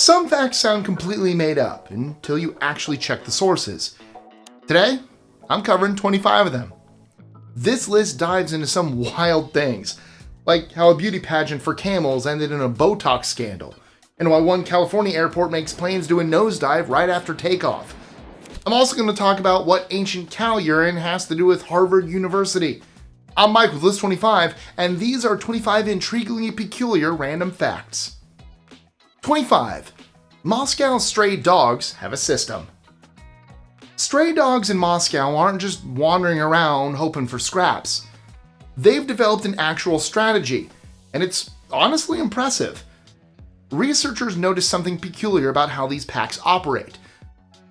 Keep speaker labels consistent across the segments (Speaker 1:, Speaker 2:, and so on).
Speaker 1: Some facts sound completely made up until you actually check the sources. Today, I'm covering 25 of them. This list dives into some wild things, like how a beauty pageant for camels ended in a Botox scandal, and why one California airport makes planes do a nosedive right after takeoff. I'm also going to talk about what ancient cow urine has to do with Harvard University. I'm Mike with List 25, and these are 25 intriguingly peculiar random facts. 25. Moscow's stray dogs have a system. Stray dogs in Moscow aren't just wandering around hoping for scraps. They've developed an actual strategy, and it's honestly impressive. Researchers noticed something peculiar about how these packs operate.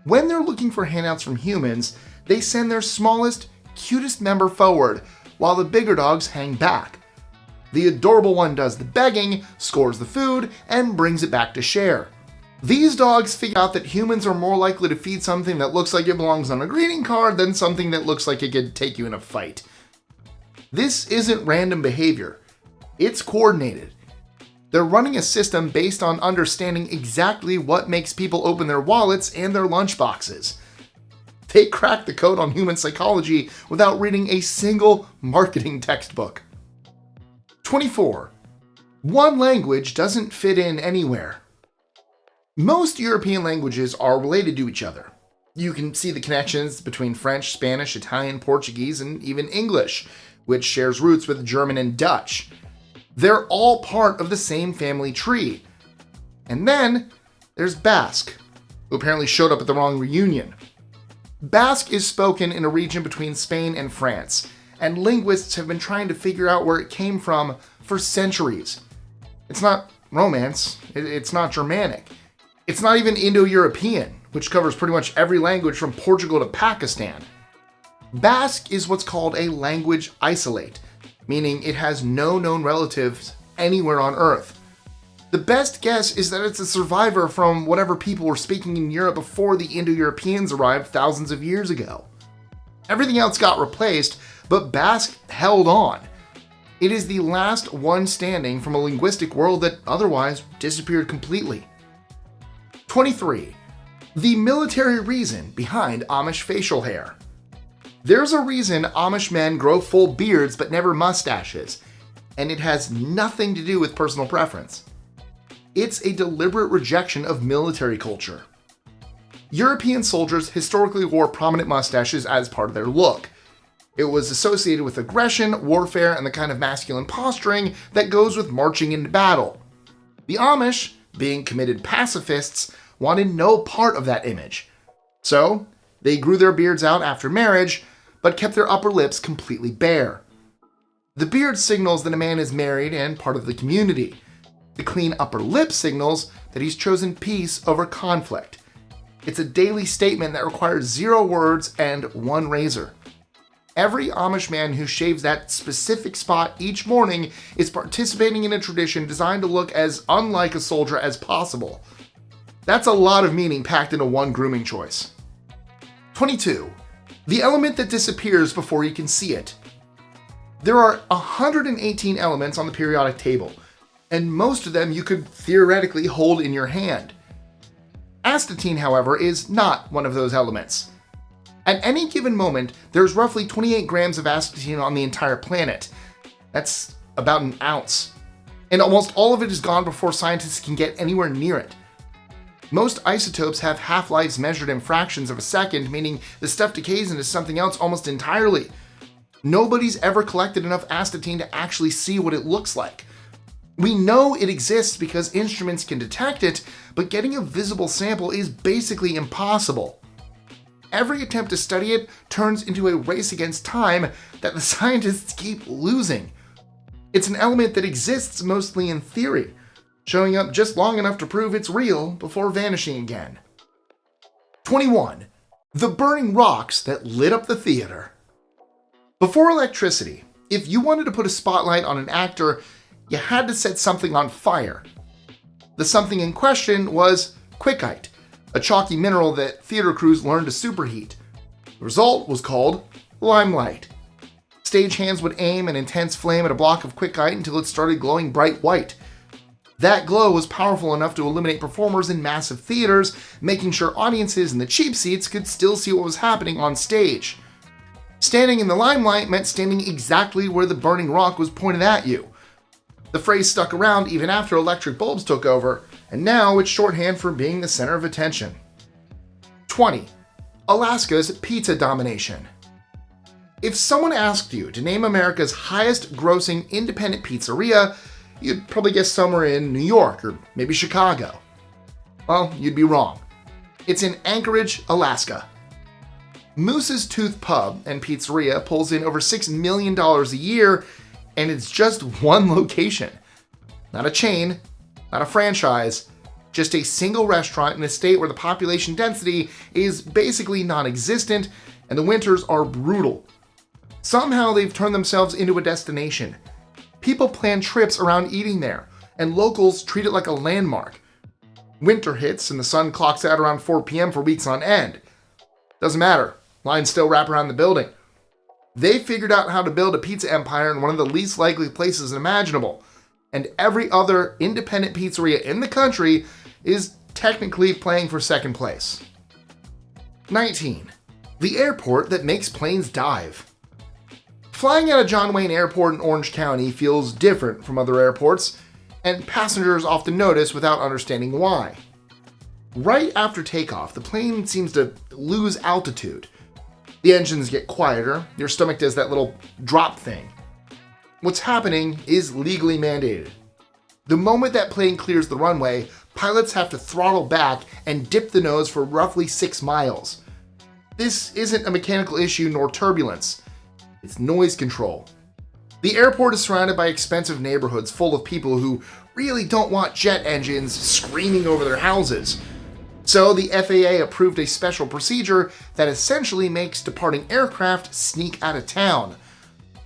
Speaker 1: When they're looking for handouts from humans, they send their smallest, cutest member forward, while the bigger dogs hang back. The adorable one does the begging, scores the food, and brings it back to share. These dogs figure out that humans are more likely to feed something that looks like it belongs on a greeting card than something that looks like it could take you in a fight. This isn't random behavior. It's coordinated. They're running a system based on understanding exactly what makes people open their wallets and their lunchboxes. They cracked the code on human psychology without reading a single marketing textbook. 24. One language doesn't fit in anywhere. Most European languages are related to each other. You can see the connections between French, Spanish, Italian, Portuguese, and even English, which shares roots with German and Dutch. They're all part of the same family tree. And then there's Basque, who apparently showed up at the wrong reunion. Basque is spoken in a region between Spain and France, and linguists have been trying to figure out where it came from for centuries. It's not Romance, it's not Germanic, it's not even Indo-European, which covers pretty much every language from Portugal to Pakistan. Basque is what's called a language isolate, meaning it has no known relatives anywhere on Earth. The best guess is that it's a survivor from whatever people were speaking in Europe before the Indo-Europeans arrived thousands of years ago. Everything else got replaced, but Basque held on. It is the last one standing from a linguistic world that otherwise disappeared completely. 23. The military reason behind Amish facial hair. There's a reason Amish men grow full beards but never mustaches, and it has nothing to do with personal preference. It's a deliberate rejection of military culture. European soldiers historically wore prominent mustaches as part of their look. It was associated with aggression, warfare, and the kind of masculine posturing that goes with marching into battle. The Amish, being committed pacifists, wanted no part of that image. So, they grew their beards out after marriage, but kept their upper lips completely bare. The beard signals that a man is married and part of the community. The clean upper lip signals that he's chosen peace over conflict. It's a daily statement that requires 0 words and 1 razor. Every Amish man who shaves that specific spot each morning is participating in a tradition designed to look as unlike a soldier as possible. That's a lot of meaning packed into one grooming choice. 22. The element that disappears before you can see it. There are 118 elements on the periodic table, and most of them you could theoretically hold in your hand. Astatine, however, is not one of those elements. At any given moment, there's roughly 28 grams of astatine on the entire planet. That's about an ounce. And almost all of it is gone before scientists can get anywhere near it. Most isotopes have half-lives measured in fractions of a second, meaning the stuff decays into something else almost entirely. Nobody's ever collected enough astatine to actually see what it looks like. We know it exists because instruments can detect it, but getting a visible sample is basically impossible. Every attempt to study it turns into a race against time that the scientists keep losing. It's an element that exists mostly in theory, showing up just long enough to prove it's real before vanishing again. 21. The burning rocks that lit up the theater. Before electricity, if you wanted to put a spotlight on an actor, you had to set something on fire. The something in question was quickite, a chalky mineral that theater crews learned to superheat. The result was called limelight. Stagehands would aim an intense flame at a block of quickite until it started glowing bright white. That glow was powerful enough to eliminate performers in massive theaters, making sure audiences in the cheap seats could still see what was happening on stage. Standing in the limelight meant standing exactly where the burning rock was pointed at you. The phrase stuck around even after electric bulbs took over, and now it's shorthand for being the center of attention. 20. Alaska's pizza domination. If someone asked you to name America's highest grossing independent pizzeria, you'd probably guess somewhere in New York or maybe Chicago. Well, you'd be wrong. It's in Anchorage, Alaska. Moose's Tooth Pub and Pizzeria pulls in over $6 million a year, and it's just one location. Not a chain, not a franchise, just a single restaurant in a state where the population density is basically non-existent and the winters are brutal. Somehow they've turned themselves into a destination. People plan trips around eating there, and locals treat it like a landmark. Winter hits and the sun clocks out around 4 p.m. for weeks on end. Doesn't matter, lines still wrap around the building. They figured out how to build a pizza empire in one of the least likely places imaginable, and every other independent pizzeria in the country is technically playing for second place. 19. The airport that makes planes dive. Flying out of John Wayne Airport in Orange County feels different from other airports, and passengers often notice without understanding why. Right after takeoff, the plane seems to lose altitude. The engines get quieter, your stomach does that little drop thing. What's happening is legally mandated. The moment that plane clears the runway, pilots have to throttle back and dip the nose for roughly 6 miles. This isn't a mechanical issue nor turbulence. It's noise control. The airport is surrounded by expensive neighborhoods full of people who really don't want jet engines screaming over their houses. So the FAA approved a special procedure that essentially makes departing aircraft sneak out of town.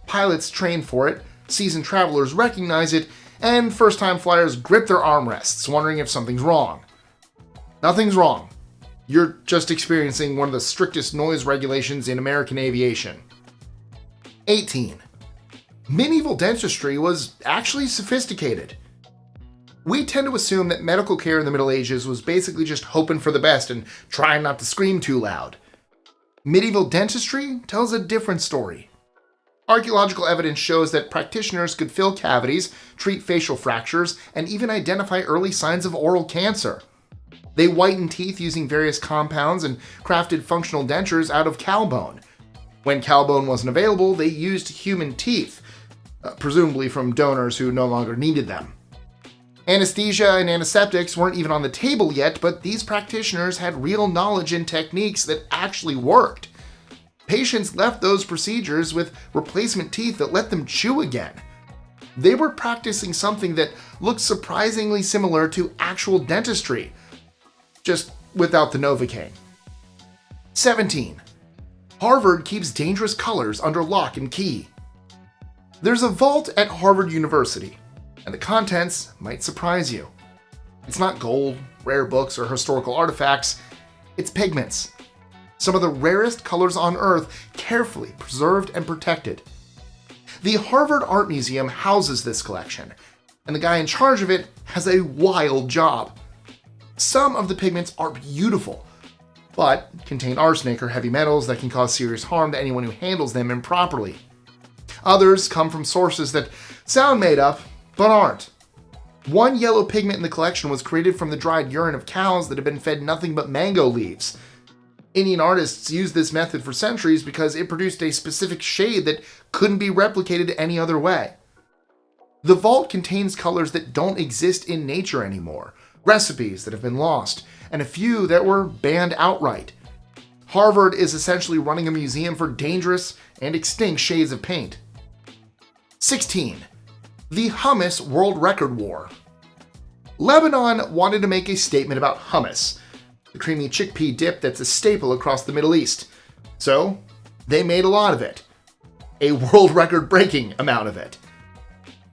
Speaker 1: Pilots train for it, seasoned travelers recognize it, and first-time flyers grip their armrests, wondering if something's wrong. Nothing's wrong. You're just experiencing one of the strictest noise regulations in American aviation. 18. Medieval dentistry was actually sophisticated. We tend to assume that medical care in the Middle Ages was basically just hoping for the best and trying not to scream too loud. Medieval dentistry tells a different story. Archaeological evidence shows that practitioners could fill cavities, treat facial fractures, and even identify early signs of oral cancer. They whitened teeth using various compounds and crafted functional dentures out of cow bone. When cow bone wasn't available, they used human teeth, presumably from donors who no longer needed them. Anesthesia and antiseptics weren't even on the table yet, but these practitioners had real knowledge and techniques that actually worked. Patients left those procedures with replacement teeth that let them chew again. They were practicing something that looked surprisingly similar to actual dentistry, just without the Novocaine. 17. Harvard keeps dangerous colors under lock and key. There's a vault at Harvard University, and the contents might surprise you. It's not gold, rare books, or historical artifacts. It's pigments. Some of the rarest colors on Earth, carefully preserved and protected. The Harvard Art Museum houses this collection, and the guy in charge of it has a wild job. Some of the pigments are beautiful, but contain arsenic or heavy metals that can cause serious harm to anyone who handles them improperly. Others come from sources that sound made up, but aren't. One yellow pigment in the collection was created from the dried urine of cows that had been fed nothing but mango leaves. Indian artists used this method for centuries because it produced a specific shade that couldn't be replicated any other way. The vault contains colors that don't exist in nature anymore, recipes that have been lost, and a few that were banned outright. Harvard is essentially running a museum for dangerous and extinct shades of paint. 16. The Hummus World Record War. Lebanon wanted to make a statement about hummus, the creamy chickpea dip that's a staple across the Middle East. So, they made a lot of it. A world record-breaking amount of it.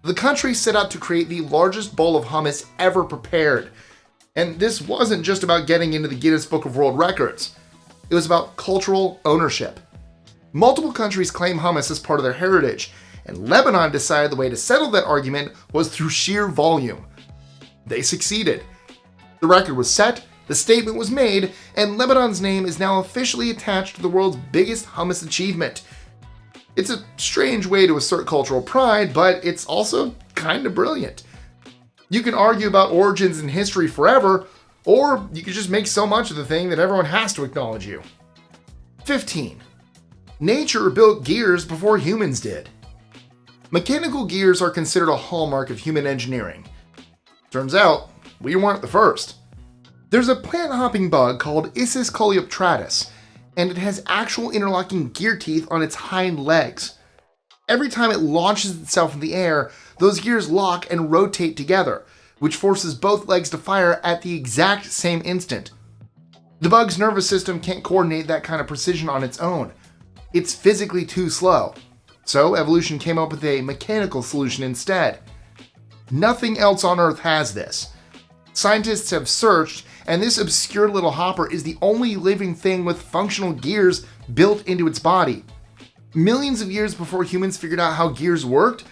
Speaker 1: The country set out to create the largest bowl of hummus ever prepared. And this wasn't just about getting into the Guinness Book of World Records. It was about cultural ownership. Multiple countries claim hummus as part of their heritage, and Lebanon decided the way to settle that argument was through sheer volume. They succeeded. The record was set, the statement was made, and Lebanon's name is now officially attached to the world's biggest hummus achievement. It's a strange way to assert cultural pride, but it's also kind of brilliant. You can argue about origins and history forever, or you can just make so much of the thing that everyone has to acknowledge you. 15. Nature built gears before humans did. Mechanical gears are considered a hallmark of human engineering. Turns out, we weren't the first. There's a plant-hopping bug called Issus coleoptratus, and it has actual interlocking gear teeth on its hind legs. Every time it launches itself in the air, those gears lock and rotate together, which forces both legs to fire at the exact same instant. The bug's nervous system can't coordinate that kind of precision on its own. It's physically too slow. So evolution came up with a mechanical solution instead. Nothing else on Earth has this. Scientists have searched, and this obscure little hopper is the only living thing with functional gears built into its body. Millions of years before humans figured out how gears worked,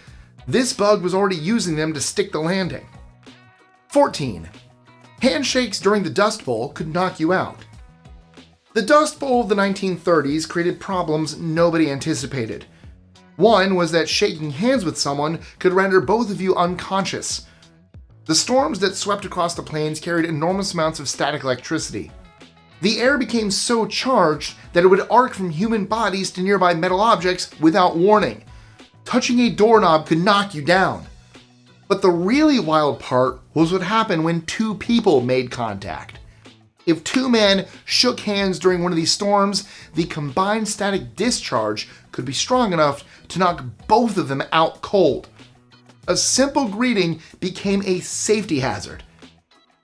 Speaker 1: this bug was already using them to stick the landing. 14. Handshakes during the Dust Bowl could knock you out. The Dust Bowl of the 1930s created problems nobody anticipated. One was that shaking hands with someone could render both of you unconscious. The storms that swept across the plains carried enormous amounts of static electricity. The air became so charged that it would arc from human bodies to nearby metal objects without warning. Touching a doorknob could knock you down. But the really wild part was what happened when two people made contact. If two men shook hands during one of these storms, the combined static discharge could be strong enough to knock both of them out cold. A simple greeting became a safety hazard.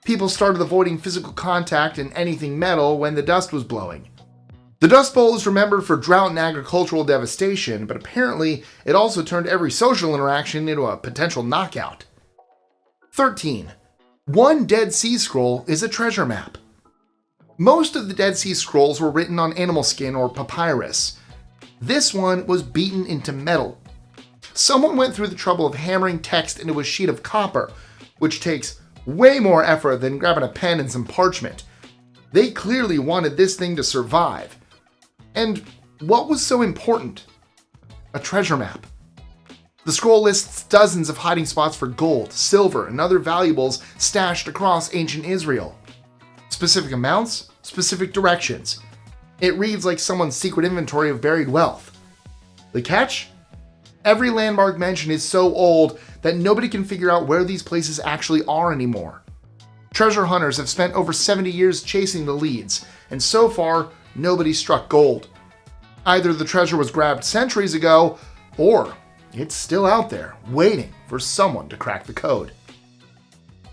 Speaker 1: People started avoiding physical contact and anything metal when the dust was blowing. The Dust Bowl is remembered for drought and agricultural devastation, but apparently it also turned every social interaction into a potential knockout. 13. One Dead Sea Scroll is a treasure map. Most of the Dead Sea Scrolls were written on animal skin or papyrus. This one was beaten into metal. Someone went through the trouble of hammering text into a sheet of copper, which takes way more effort than grabbing a pen and some parchment. They clearly wanted this thing to survive. And what was so important? A treasure map. The scroll lists dozens of hiding spots for gold, silver, and other valuables stashed across ancient Israel. Specific amounts, specific directions. It reads like someone's secret inventory of buried wealth. The catch? Every landmark mentioned is so old that nobody can figure out where these places actually are anymore. Treasure hunters have spent over 70 years chasing the leads, and so far, nobody struck gold. Either the treasure was grabbed centuries ago, or it's still out there, waiting for someone to crack the code.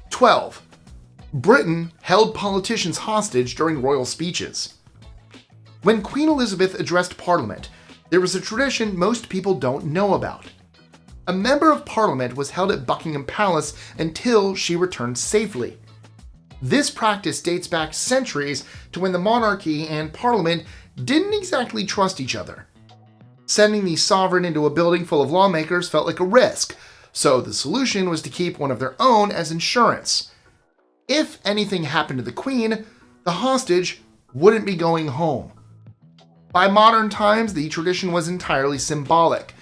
Speaker 1: 12. Britain held politicians hostage during royal speeches. When Queen Elizabeth addressed Parliament, there was a tradition most people don't know about. A member of Parliament was held at Buckingham Palace until she returned safely. This practice dates back centuries to when the monarchy and Parliament didn't exactly trust each other. Sending the sovereign into a building full of lawmakers felt like a risk, so the solution was to keep one of their own as insurance. If anything happened to the Queen, the hostage wouldn't be going home. By modern times, the tradition was entirely symbolic.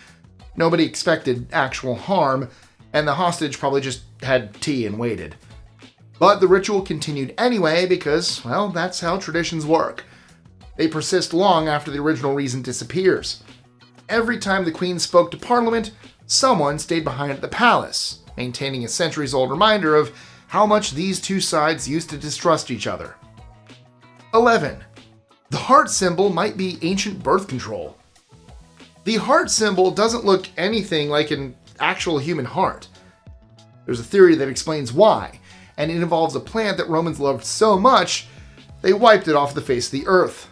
Speaker 1: Nobody expected actual harm, and the hostage probably just had tea and waited. But the ritual continued anyway because, well, that's how traditions work. They persist long after the original reason disappears. Every time the Queen spoke to Parliament, someone stayed behind at the palace, maintaining a centuries-old reminder of how much these two sides used to distrust each other. 11. The heart symbol might be ancient birth control. The heart symbol doesn't look anything like an actual human heart. There's a theory that explains why, and it involves a plant that Romans loved so much, they wiped it off the face of the earth.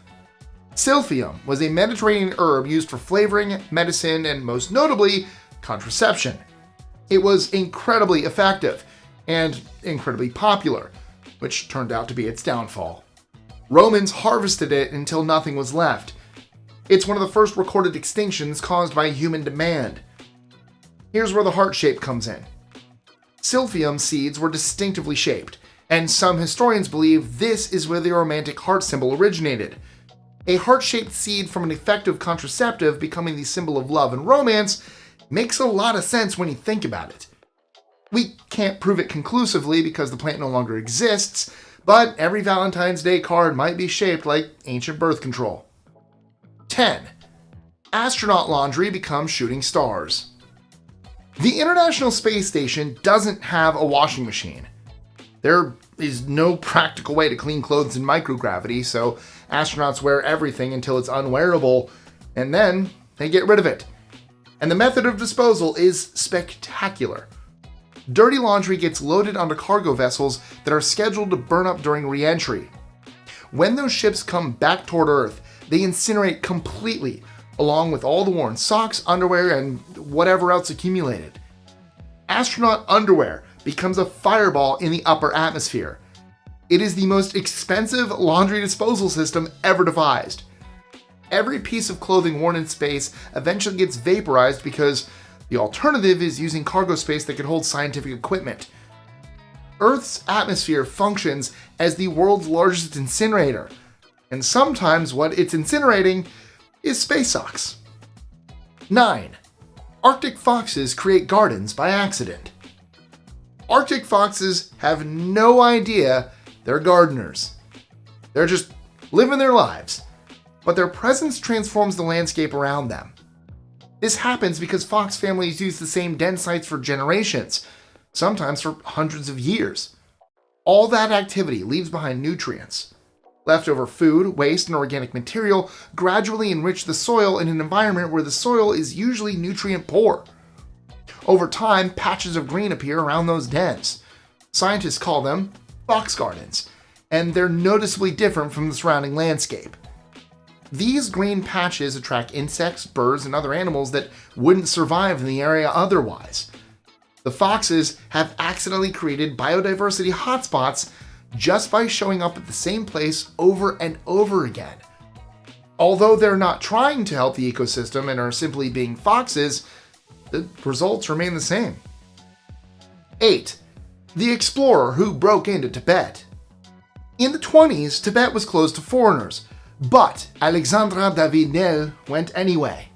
Speaker 1: Silphium was a Mediterranean herb used for flavoring, medicine, and most notably, contraception. It was incredibly effective, and incredibly popular, which turned out to be its downfall. Romans harvested it until nothing was left. It's one of the first recorded extinctions caused by human demand. Here's where the heart shape comes in. Silphium seeds were distinctively shaped, and some historians believe this is where the romantic heart symbol originated. A heart-shaped seed from an effective contraceptive becoming the symbol of love and romance makes a lot of sense when you think about it. We can't prove it conclusively because the plant no longer exists, but every Valentine's Day card might be shaped like ancient birth control. 10. Astronaut laundry becomes shooting stars. The International Space Station doesn't have a washing machine. There is no practical way to clean clothes in microgravity, so astronauts wear everything until it's unwearable, and then they get rid of it. And the method of disposal is spectacular. Dirty laundry gets loaded onto cargo vessels that are scheduled to burn up during re-entry. When those ships come back toward Earth, they incinerate completely, along with all the worn socks, underwear, and whatever else accumulated. Astronaut underwear becomes a fireball in the upper atmosphere. It is the most expensive laundry disposal system ever devised. Every piece of clothing worn in space eventually gets vaporized because the alternative is using cargo space that could hold scientific equipment. Earth's atmosphere functions as the world's largest incinerator, and sometimes what it's incinerating is space socks. 9. Arctic foxes create gardens by accident. Arctic foxes have no idea they're gardeners. They're just living their lives, but their presence transforms the landscape around them. This happens because fox families use the same den sites for generations, sometimes for hundreds of years. All that activity leaves behind nutrients. Leftover food, waste, and organic material gradually enrich the soil in an environment where the soil is usually nutrient poor. Over time, patches of green appear around those dens. Scientists call them fox gardens, and they're noticeably different from the surrounding landscape. These green patches attract insects, birds, and other animals that wouldn't survive in the area otherwise. The foxes have accidentally created biodiversity hotspots just by showing up at the same place over and over again. Although they're not trying to help the ecosystem and are simply being foxes, the results remain the same. 8. The explorer who broke into Tibet. In the 20s, Tibet was closed to foreigners, but Alexandre David-Nel went anyway.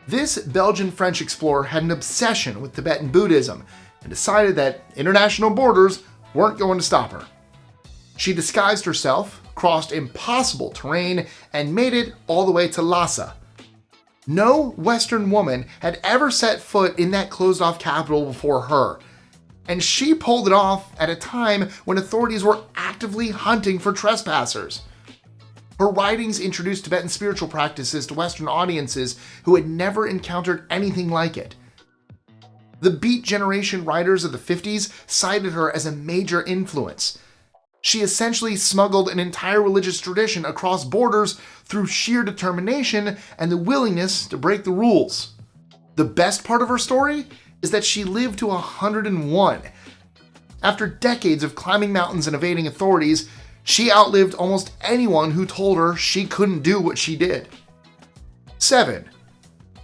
Speaker 1: This Belgian-French explorer had an obsession with Tibetan Buddhism and decided that international borders weren't going to stop her. She disguised herself, crossed impossible terrain, and made it all the way to Lhasa. No Western woman had ever set foot in that closed-off capital before her, and she pulled it off at a time when authorities were actively hunting for trespassers. Her writings introduced Tibetan spiritual practices to Western audiences who had never encountered anything like it. The Beat Generation writers of the 50s cited her as a major influence. She essentially smuggled an entire religious tradition across borders through sheer determination and the willingness to break the rules. The best part of her story is that she lived to 101. After decades of climbing mountains and evading authorities, she outlived almost anyone who told her she couldn't do what she did. 7.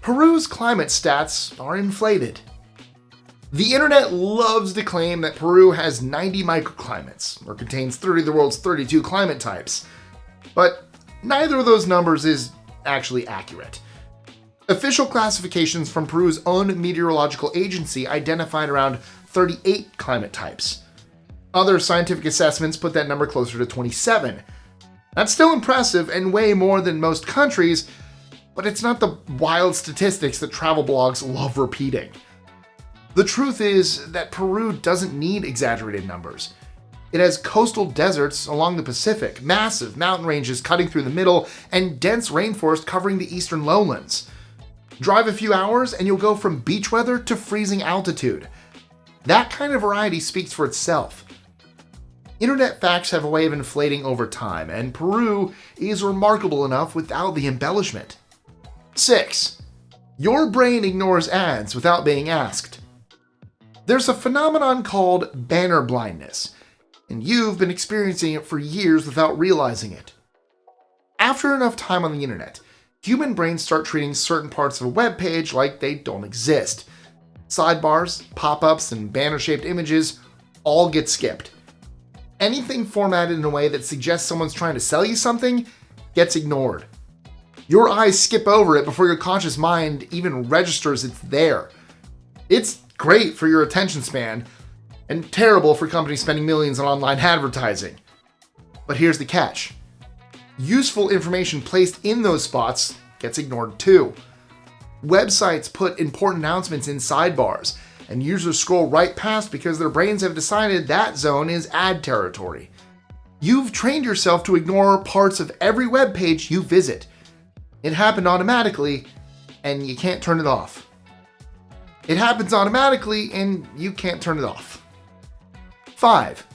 Speaker 1: Peru's climate stats are inflated. The internet loves to claim that Peru has 90 microclimates, or contains 30 of the world's 32 climate types. But neither of those numbers is actually accurate. Official classifications from Peru's own meteorological agency identified around 38 climate types. Other scientific assessments put that number closer to 27. That's still impressive and way more than most countries, but it's not the wild statistics that travel blogs love repeating. The truth is that Peru doesn't need exaggerated numbers. It has coastal deserts along the Pacific, massive mountain ranges cutting through the middle, and dense rainforest covering the eastern lowlands. Drive a few hours and you'll go from beach weather to freezing altitude. That kind of variety speaks for itself. Internet facts have a way of inflating over time, and Peru is remarkable enough without the embellishment. 6. Your brain ignores ads without being asked. There's a phenomenon called banner blindness, and you've been experiencing it for years without realizing it. After enough time on the internet, human brains start treating certain parts of a web page like they don't exist. Sidebars, pop-ups, and banner-shaped images all get skipped. Anything formatted in a way that suggests someone's trying to sell you something gets ignored. Your eyes skip over it before your conscious mind even registers it's there. It's great for your attention span, and terrible for companies spending millions on online advertising. But here's the catch. Useful information placed in those spots gets ignored too. Websites put important announcements in sidebars, and users scroll right past because their brains have decided that zone is ad territory. You've trained yourself to ignore parts of every web page you visit. It happened automatically, and you can't turn it off. It happens automatically, and you can't turn it off. 5.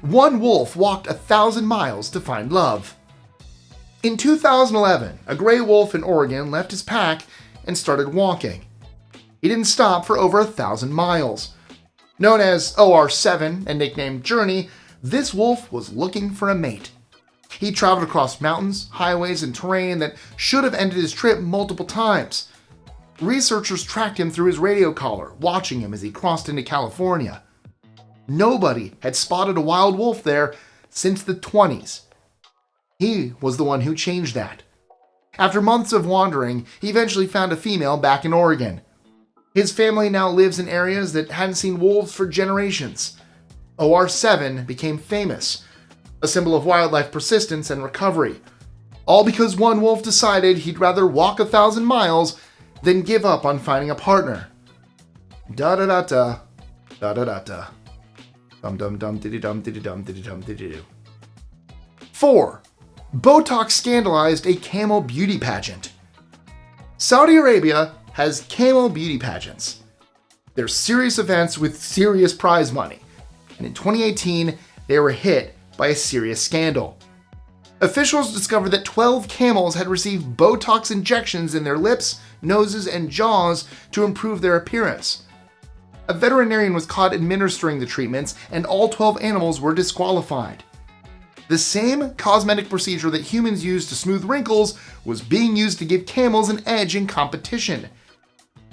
Speaker 1: One wolf walked 1,000 miles to find love. In 2011, a gray wolf in Oregon left his pack and started walking. He didn't stop for over 1,000 miles. Known as OR7 and nicknamed Journey, this wolf was looking for a mate. He traveled across mountains, highways, and terrain that should have ended his trip multiple times. Researchers tracked him through his radio collar, watching him as he crossed into California. Nobody had spotted a wild wolf there since the 20s. He was the one who changed that. After months of wandering, he eventually found a female back in Oregon. His family now lives in areas that hadn't seen wolves for generations. OR7 became famous, a symbol of wildlife persistence and recovery. All because one wolf decided he'd rather walk 1,000 miles than give up on finding a partner. Da-da-da-da, da-da-da-da. Dum-dum-dum, diddy-dum, diddy-dum, diddy-dum, diddy-doo. 4. Botox scandalized a camel beauty pageant. Saudi Arabia has camel beauty pageants. They're serious events with serious prize money, and in 2018, they were hit by a serious scandal. Officials discovered that 12 camels had received Botox injections in their lips, noses, and jaws to improve their appearance. A veterinarian was caught administering the treatments, and all 12 animals were disqualified. The same cosmetic procedure that humans use to smooth wrinkles was being used to give camels an edge in competition.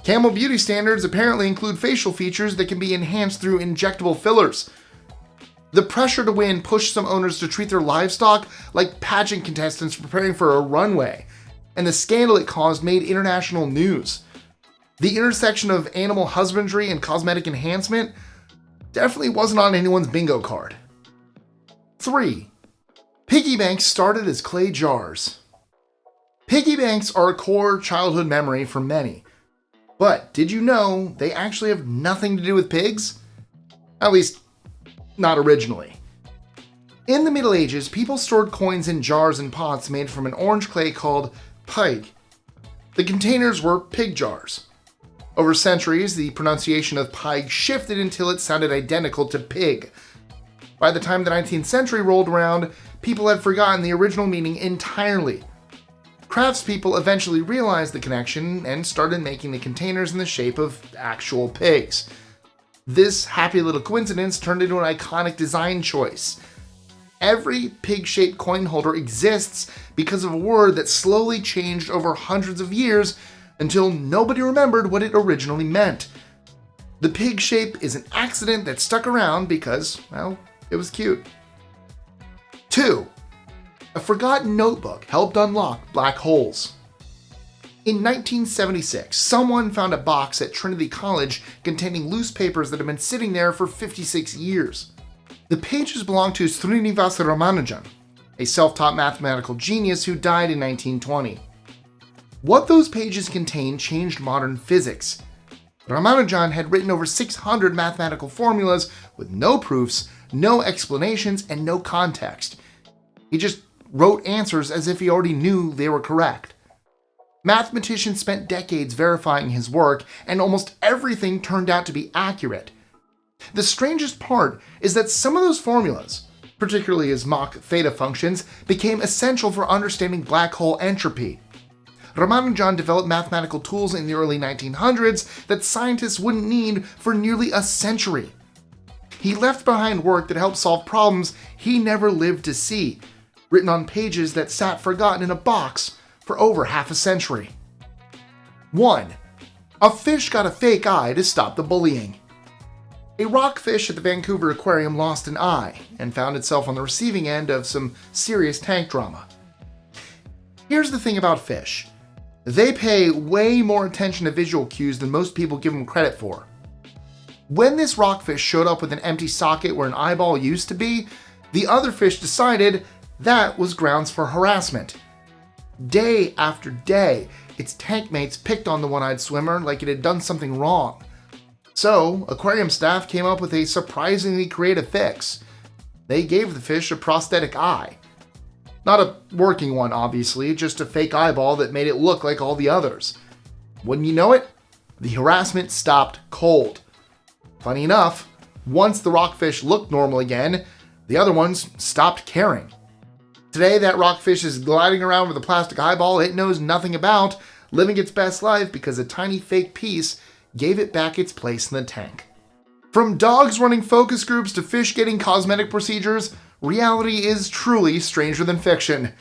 Speaker 1: Camel beauty standards apparently include facial features that can be enhanced through injectable fillers. The pressure to win pushed some owners to treat their livestock like pageant contestants preparing for a runway, and the scandal it caused made international news. The intersection of animal husbandry and cosmetic enhancement definitely wasn't on anyone's bingo card. 3. Piggy banks started as clay jars. Piggy banks are a core childhood memory for many. But did you know they actually have nothing to do with pigs? At least, not originally. In the Middle Ages, people stored coins in jars and pots made from an orange clay called pig. The containers were pig jars. Over centuries, the pronunciation of pig shifted until it sounded identical to pig. By the time the 19th century rolled around, people had forgotten the original meaning entirely. Craftspeople eventually realized the connection and started making the containers in the shape of actual pigs. This happy little coincidence turned into an iconic design choice. Every pig-shaped coin holder exists because of a word that slowly changed over hundreds of years until nobody remembered what it originally meant. The pig shape is an accident that stuck around because, well, it was cute. 2. A forgotten notebook helped unlock black holes. In 1976, someone found a box at Trinity College containing loose papers that had been sitting there for 56 years. The pages belonged to Srinivasa Ramanujan, a self-taught mathematical genius who died in 1920. What those pages contained changed modern physics. Ramanujan had written over 600 mathematical formulas with no proofs, no explanations, and no context. He just wrote answers as if he already knew they were correct. Mathematicians spent decades verifying his work, and almost everything turned out to be accurate. The strangest part is that some of those formulas, particularly his Mach theta functions, became essential for understanding black hole entropy. Ramanujan developed mathematical tools in the early 1900s that scientists wouldn't need for nearly a century. He left behind work that helped solve problems he never lived to see, written on pages that sat forgotten in a box for over half a century. 1. A fish got a fake eye to stop the bullying. A rockfish at the Vancouver Aquarium lost an eye and found itself on the receiving end of some serious tank drama. Here's the thing about fish. They pay way more attention to visual cues than most people give them credit for. When this rockfish showed up with an empty socket where an eyeball used to be, the other fish decided that was grounds for harassment. Day after day, its tank mates picked on the one-eyed swimmer like it had done something wrong. So, aquarium staff came up with a surprisingly creative fix. They gave the fish a prosthetic eye. Not a working one, obviously, just a fake eyeball that made it look like all the others. Wouldn't you know it? The harassment stopped cold. Funny enough, once the rockfish looked normal again, the other ones stopped caring. Today, that rockfish is gliding around with a plastic eyeball it knows nothing about, living its best life because a tiny fake piece gave it back its place in the tank. From dogs running focus groups to fish getting cosmetic procedures, reality is truly stranger than fiction.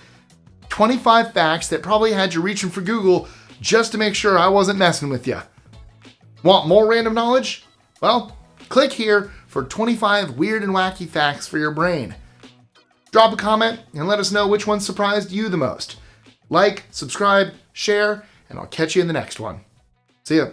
Speaker 1: 25 facts that probably had you reaching for Google just to make sure I wasn't messing with you. Want more random knowledge? Well, click here for 25 weird and wacky facts for your brain. Drop a comment and let us know which one surprised you the most. Like, subscribe, share, and I'll catch you in the next one. See ya.